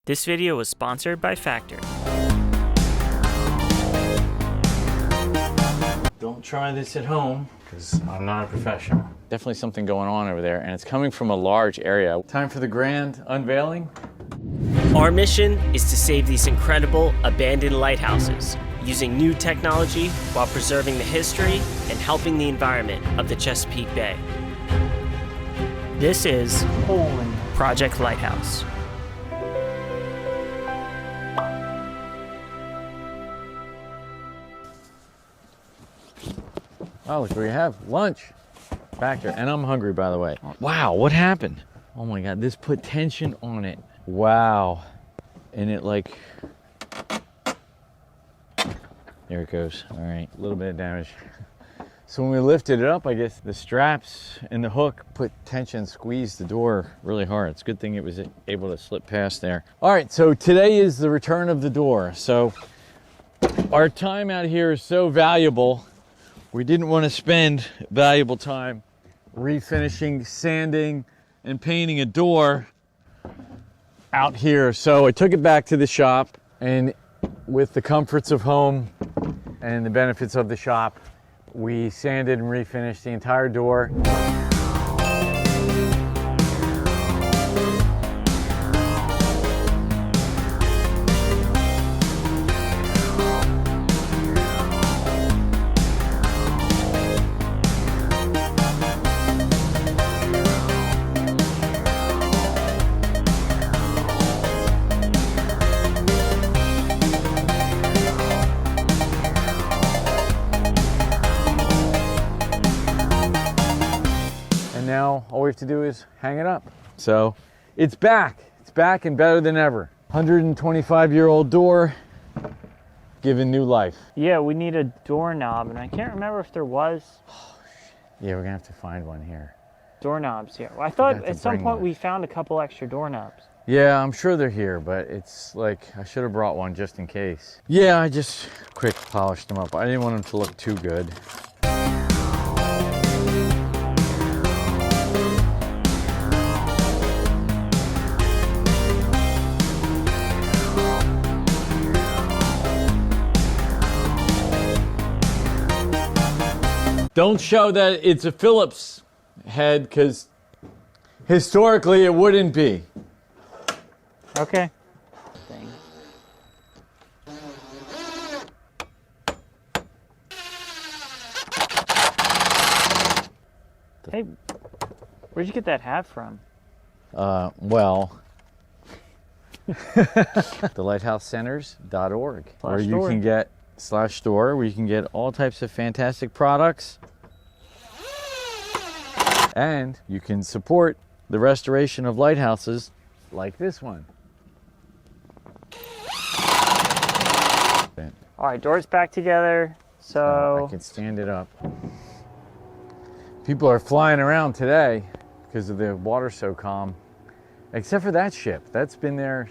This video was sponsored by Factor. Don't try this at home, because I'm not a professional. Definitely something going on over there, and it's coming from a large area. Time for the grand unveiling. Our mission is to save these incredible abandoned lighthouses using new technology while preserving the history and helping the environment of the Chesapeake Bay. This is Project Lighthouse. Oh, look, we have lunch. Factor, and I'm hungry, by the way. Wow, what happened? Oh my God, this put tension on it. Wow. And it like, there it goes. All right, a little bit of damage. So when we lifted it up, I guess the straps and the hook put tension, squeezed the door really hard. It's a good thing it was able to slip past there. All right, so today is the return of the door. So our time out here is so valuable. We didn't want to spend valuable time refinishing, sanding, and painting a door out here. So I took it back to the shop, and with the comforts of home and the benefits of the shop, we sanded and refinished the entire door. Now all we have to do is hang it up. So it's back and better than ever. 125-year-old door given new life. Yeah, we need a doorknob, and I can't remember if there was. Yeah, we're gonna have to find one here. Doorknobs here. Well, I thought at some point we found a couple extra doorknobs. Yeah, I'm sure they're here, but it's like I should have brought one just in case. Yeah, I just quick polished them up. I didn't want them to look too good. Don't show that it's a Phillips head, because historically it wouldn't be. Okay. Hey, where'd you get that hat from? Well, thelighthousecenters.org, where you can get /store, where you can get all types of fantastic products. And you can support the restoration of lighthouses like this one. All right, door's back together, so I can stand it up. People are flying around today because of the water so calm. Except for that ship. That's been there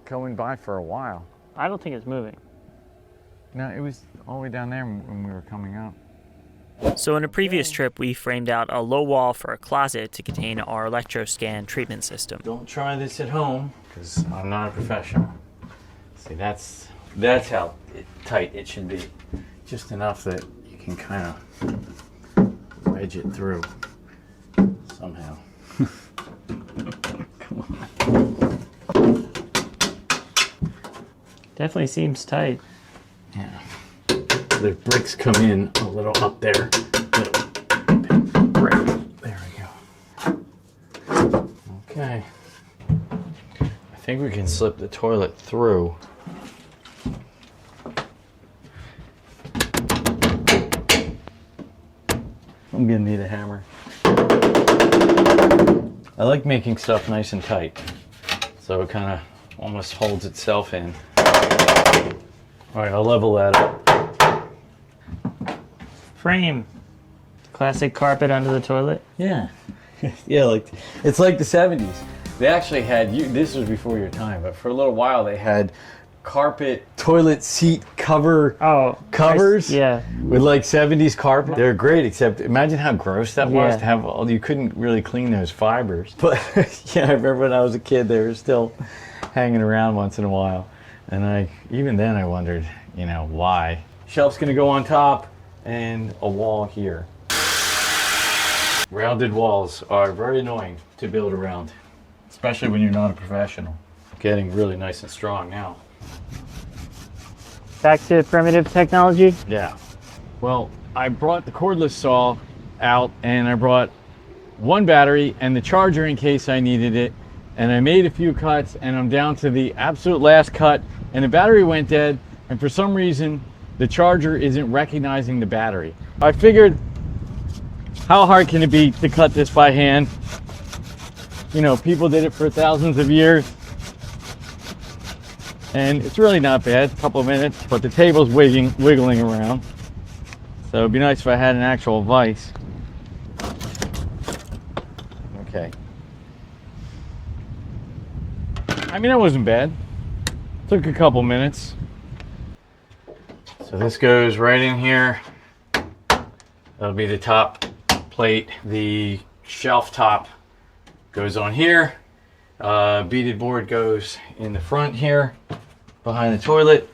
going by for a while. I don't think it's moving. No, it was all the way down there when we were coming up. So in a previous trip, we framed out a low wall for a closet to contain our electroscan treatment system. Don't try this at home, because I'm not a professional. See, that's how tight it should be. Just enough that you can kind of wedge it through somehow. Come on. Definitely seems tight. Yeah. The bricks come in a little up there. Right. There we go. Okay. I think we can slip the toilet through. I'm gonna need a hammer. I like making stuff nice and tight, so it kind of almost holds itself in. All right, I'll level that up. Frame. Classic carpet under the toilet. Yeah. Yeah, like it's like the 70s. They actually had, this was before your time, but for a little while they had carpet toilet seat covers yeah, with like 70s carpet. They're great, except imagine how gross that was to have all, you couldn't really clean those fibers. But yeah, I remember when I was a kid, they were still hanging around once in a while. And even then I wondered, you know, why. Shelf's gonna go on top and a wall here. Rounded walls are very annoying to build around, especially when you're not a professional. Getting really nice and strong now. Back to primitive technology? Yeah. Well, I brought the cordless saw out and I brought one battery and the charger in case I needed it. And I made a few cuts and I'm down to the absolute last cut and the battery went dead. And for some reason, the charger isn't recognizing the battery. I figured, how hard can it be to cut this by hand? You know, people did it for thousands of years. And it's really not bad, a couple of minutes, but the table's wiggling around. So it'd be nice if I had an actual vise. Okay. I mean, that wasn't bad. Took a couple minutes. So this goes right in here. That'll be the top plate. The shelf top goes on here. Beaded board goes in the front here, behind the toilet,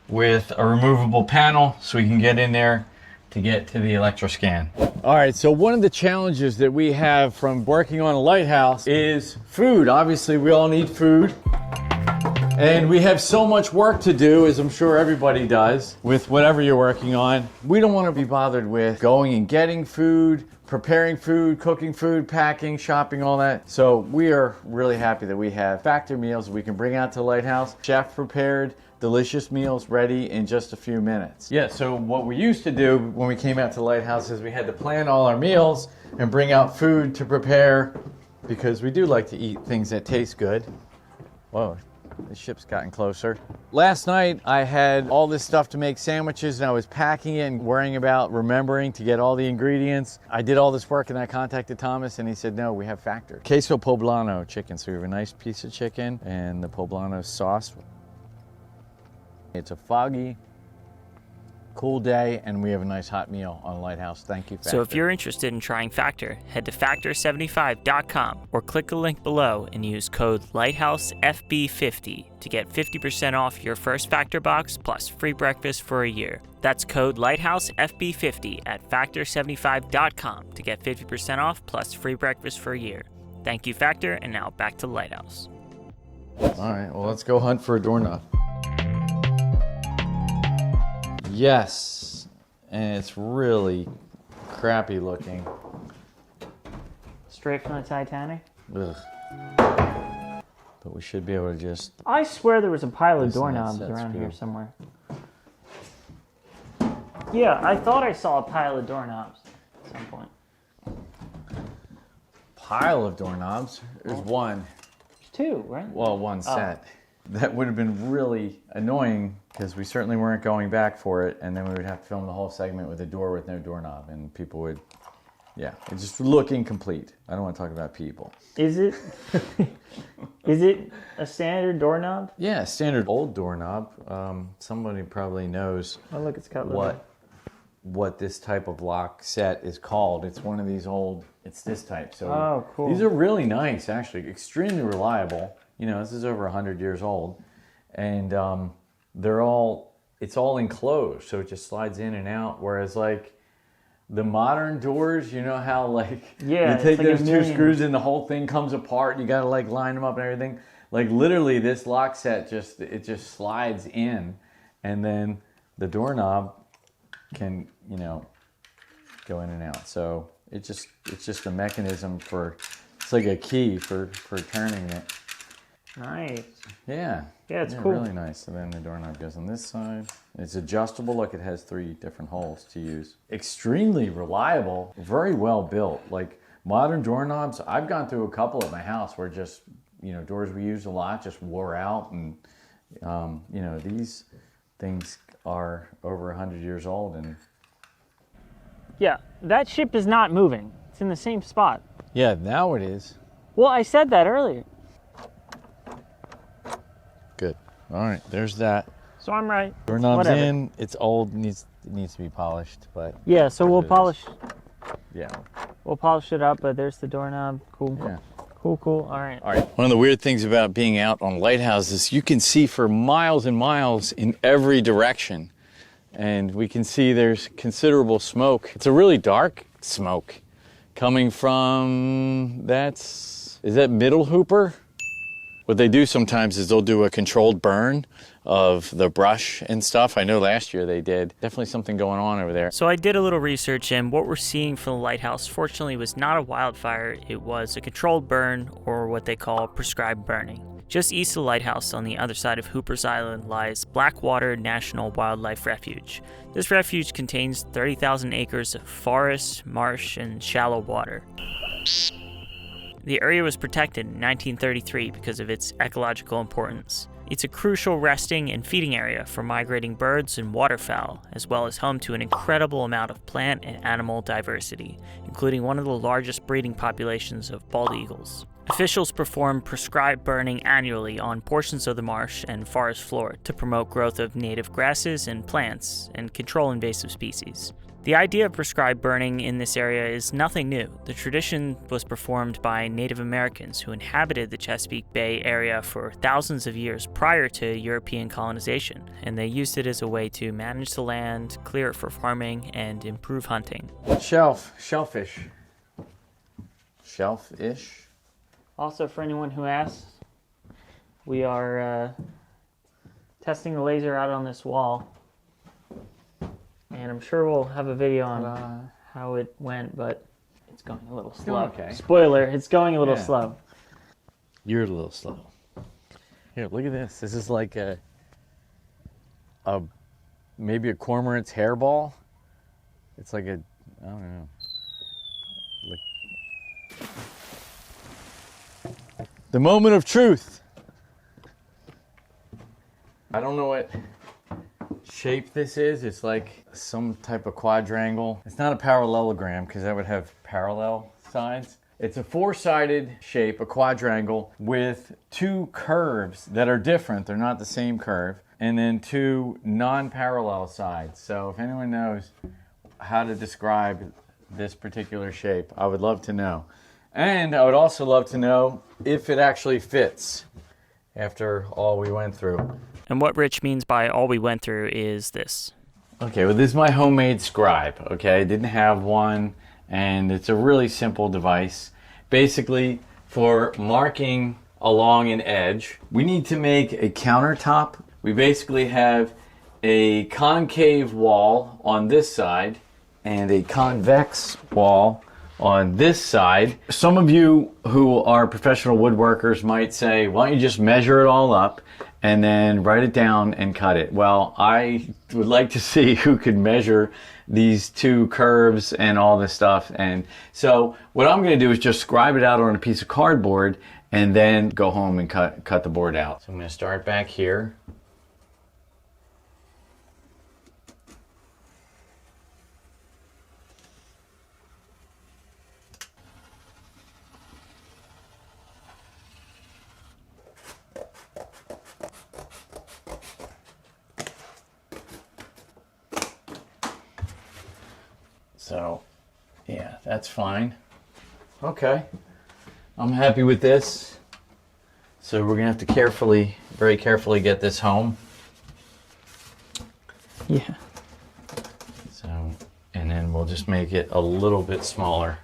with a removable panel so we can get in there to get to the electroscan. All right, so one of the challenges that we have from working on a lighthouse is food. Obviously, we all need food. And we have so much work to do, as I'm sure everybody does, with whatever you're working on. We don't want to be bothered with going and getting food, preparing food, cooking food, packing, shopping, all that. So we are really happy that we have factor meals we can bring out to the Lighthouse. Chef prepared, delicious meals ready in just a few minutes. Yeah, so what we used to do when we came out to the Lighthouse is we had to plan all our meals and bring out food to prepare because we do like to eat things that taste good. Whoa. The ship's gotten closer. Last night I had all this stuff to make sandwiches and I was packing it and worrying about remembering to get all the ingredients. I did all this work and I contacted Thomas and he said, no, we have factor. Queso poblano chicken. So we have a nice piece of chicken and the poblano sauce. It's a foggy, cool day and we have a nice hot meal on Lighthouse. Thank you, Factor. So if you're interested in trying Factor, head to factor75.com or click the link below and use code LighthouseFB50 to get 50% off your first Factor box plus free breakfast for a year. That's code LighthouseFB50 at factor75.com to get 50% off plus free breakfast for a year. Thank you, Factor, and now back to Lighthouse. All right, well, let's go hunt for a doorknob. Yes, and it's really crappy looking. Straight from the Titanic? Ugh. But we should be able to just... I swear there was a pile of doorknobs around here somewhere. Yeah, I thought I saw a pile of doorknobs at some point. Pile of doorknobs? There's one. There's two, right? Well, one set. That would have been really annoying because we certainly weren't going back for it, and then we would have to film the whole segment with a door with no doorknob, and people would, yeah, it just would look incomplete. I don't want to talk about people. Is it? Is it a standard doorknob? Yeah, standard old doorknob. Somebody probably knows Oh, look, it's got what this type of lock set is called. It's one of these old. It's this type. So oh, cool. These are really nice, actually, extremely reliable. You know, this is over 100 years old, and it's all enclosed, so it just slides in and out. Whereas like the modern doors, you know how like you take those two screws and the whole thing comes apart. And you got to like line them up and everything. Like literally, this lock set just slides in, and then the doorknob can go in and out. So it's just a mechanism for. It's like a key for turning it. Nice. Yeah. Yeah, it's cool. Really nice. And then the doorknob goes on this side. It's adjustable. Look, it has 3 different holes to use. Extremely reliable. Very well built. Like modern doorknobs, I've gone through a couple at my house where just, doors we use a lot just wore out. And, these things are over 100 years old. And yeah, that ship is not moving. It's in the same spot. Yeah, now it is. Well, I said that earlier. Good. All right, there's that. So I'm right. Doorknob's in. It's old. It needs to be polished, but yeah. So we'll polish. Yeah. We'll polish it up. But there's the doorknob. Cool. Yeah. Cool, cool. All right. All right. One of the weird things about being out on Lighthouse is you can see for miles and miles in every direction. And we can see there's considerable smoke. It's a really dark smoke coming from, is that Middle Hooper? What they do sometimes is they'll do a controlled burn of the brush and stuff. I know last year they did. Definitely something going on over there. So I did a little research, and what we're seeing from the lighthouse, fortunately, was not a wildfire. It was a controlled burn, or what they call prescribed burning. Just east of the lighthouse, on the other side of Hooper's Island, lies Blackwater National Wildlife Refuge. This refuge contains 30,000 acres of forest, marsh, and shallow water. The area was protected in 1933 because of its ecological importance. It's a crucial resting and feeding area for migrating birds and waterfowl, as well as home to an incredible amount of plant and animal diversity, including one of the largest breeding populations of bald eagles. Officials perform prescribed burning annually on portions of the marsh and forest floor to promote growth of native grasses and plants and control invasive species. The idea of prescribed burning in this area is nothing new. The tradition was performed by Native Americans who inhabited the Chesapeake Bay area for thousands of years prior to European colonization, and they used it as a way to manage the land, clear it for farming, and improve hunting. Shellfish. Shellfish. Also, for anyone who asks, we are testing the laser out on this wall. And I'm sure we'll have a video on how it went, but it's going a little slow. Okay. Spoiler, it's going a little slow. You're a little slow. Here, look at this. This is like maybe a cormorant's hairball. It's like I don't know. The moment of truth. I don't know what shape this is. It's like some type of quadrangle. It's not a parallelogram because that would have parallel sides. It's a four-sided shape, a quadrangle, with two curves that are different. They're not the same curve. And then two non-parallel sides. So if anyone knows how to describe this particular shape, I would love to know. And I would also love to know if it actually fits after all we went through. And what Rich means by all we went through is this. Okay, well, this is my homemade scribe, okay? I didn't have one, and it's a really simple device. Basically, for marking along an edge, we need to make a countertop. We basically have a concave wall on this side and a convex wall on this side. Some of you who are professional woodworkers might say, why don't you just measure it all up and then write it down and cut it? Well, I would like to see who could measure these two curves and all this stuff. And so what I'm going to do is just scribe it out on a piece of cardboard and then go home and cut the board out. So I'm going to start back here. So, yeah, that's fine. Okay, I'm happy with this. So we're gonna have to very carefully get this home. Yeah. So, and then we'll just make it a little bit smaller.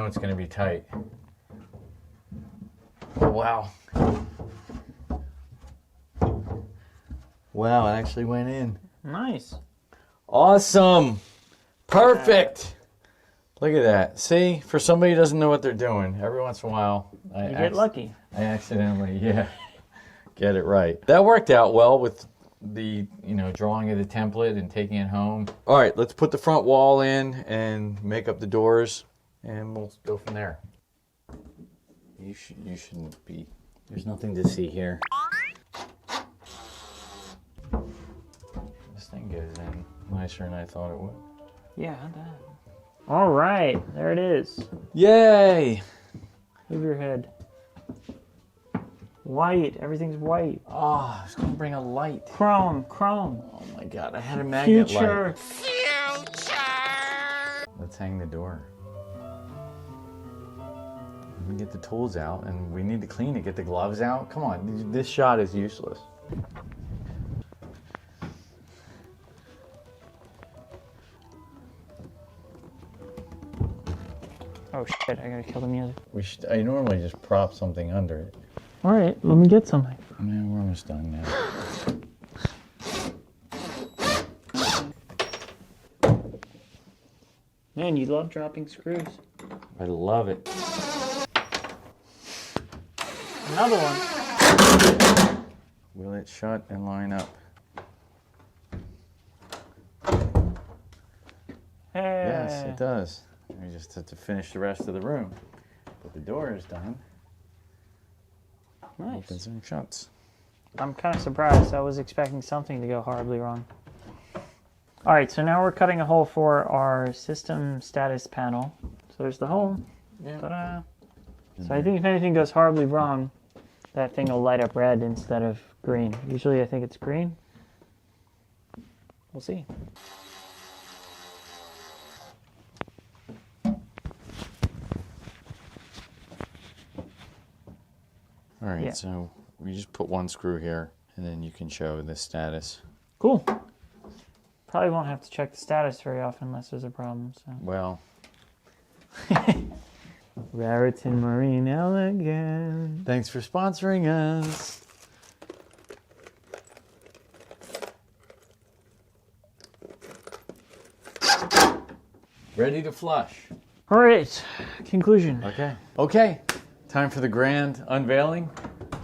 It's going to be tight. Oh, wow. Wow, it actually went in. Nice. Awesome. Perfect. Look at that. See, for somebody who doesn't know what they're doing, every once in a while, You get lucky. I accidentally, get it right. That worked out well with the, drawing of the template and taking it home. All right, let's put the front wall in and make up the doors. And we'll go from there. You shouldn't be. There's nothing to see here. This thing goes in nicer than I thought it would. Yeah, I bet. All right, there it is. Yay! Move your head. White. Everything's white. Oh, I was gonna bring a light. Chrome. Oh my god, I had a magnet Future. light. Let's hang the door. We get the tools out, and we need to clean it. Get the gloves out. Come on, this shot is useless. Oh shit! I gotta kill the music. I normally just prop something under it. All right, let me get something. Man, we're almost done now. Man, you love dropping screws. I love it. Another one. Will it shut and line up? Hey. Yes, it does. We just have to finish the rest of the room. But the door is done. Nice. Opens and shuts. I'm kind of surprised. I was expecting something to go horribly wrong. All right, so now we're cutting a hole for our system status panel. So there's the hole. Yeah. Ta-da. So I think if anything goes horribly wrong, that thing will light up red instead of green. Usually I think it's green. We'll see. All right, Yeah. so we just put one screw here, and then you can show the status. Cool. Probably won't have to check the status very often unless there's a problem. So. Well, Raritan Marine Elegant. thanks for sponsoring us. Ready to flush. All right, conclusion. Okay. Okay. Time for the grand unveiling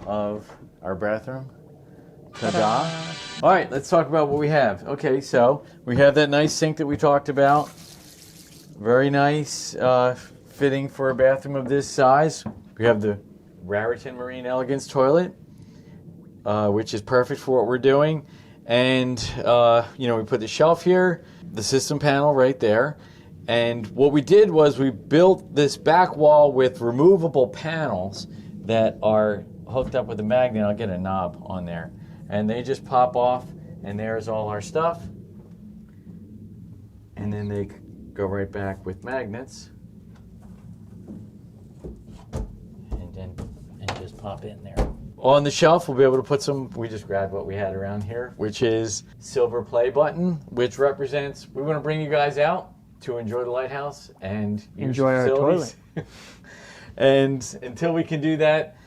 of our bathroom. Ta-da. All right, let's talk about what we have. Okay, so we have that nice sink that we talked about. Very nice fitting for a bathroom of this size. We have the Raritan Marine Elegance toilet, which is perfect for what we're doing. And, we put the shelf here, the system panel right there. And what we did was we built this back wall with removable panels that are hooked up with a magnet. I'll get a knob on there. And they just pop off, and there's all our stuff. And then they go right back with magnets. And just pop in there. On the shelf, we'll be able to put we just grabbed what we had around here, which is silver play button, which represents we want to bring you guys out to enjoy the lighthouse and enjoy our toilet. And until we can do that,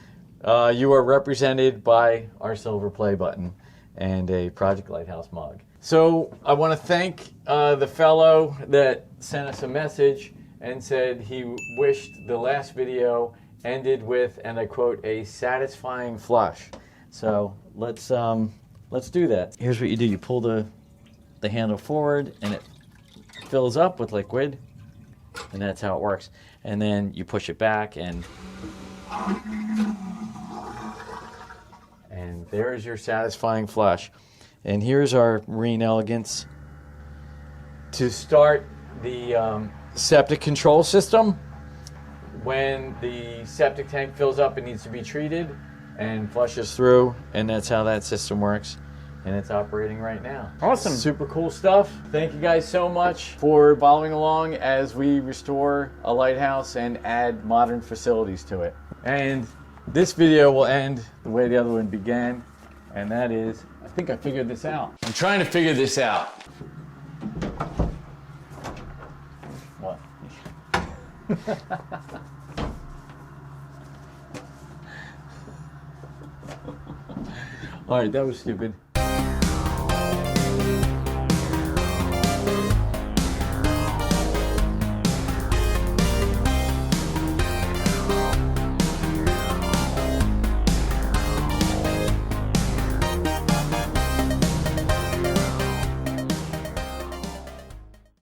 you are represented by our silver play button and a Project Lighthouse mug. So I want to thank the fellow that sent us a message and said he wished the last video ended with, and I quote, a satisfying flush. So let's do that. Here's what you do. You pull the handle forward and it fills up with liquid, and that's how it works. And then you push it back, and there's your satisfying flush. And here's our Marine Elegance to start the septic control system. When the septic tank fills up, it needs to be treated and flushes through, and that's how that system works. And it's operating right now. Awesome. Super cool stuff. Thank you guys so much for following along as we restore a lighthouse and add modern facilities to it. And this video will end the way the other one began, and that is, I think I figured this out. I'm trying to figure this out. What? All right, that was stupid.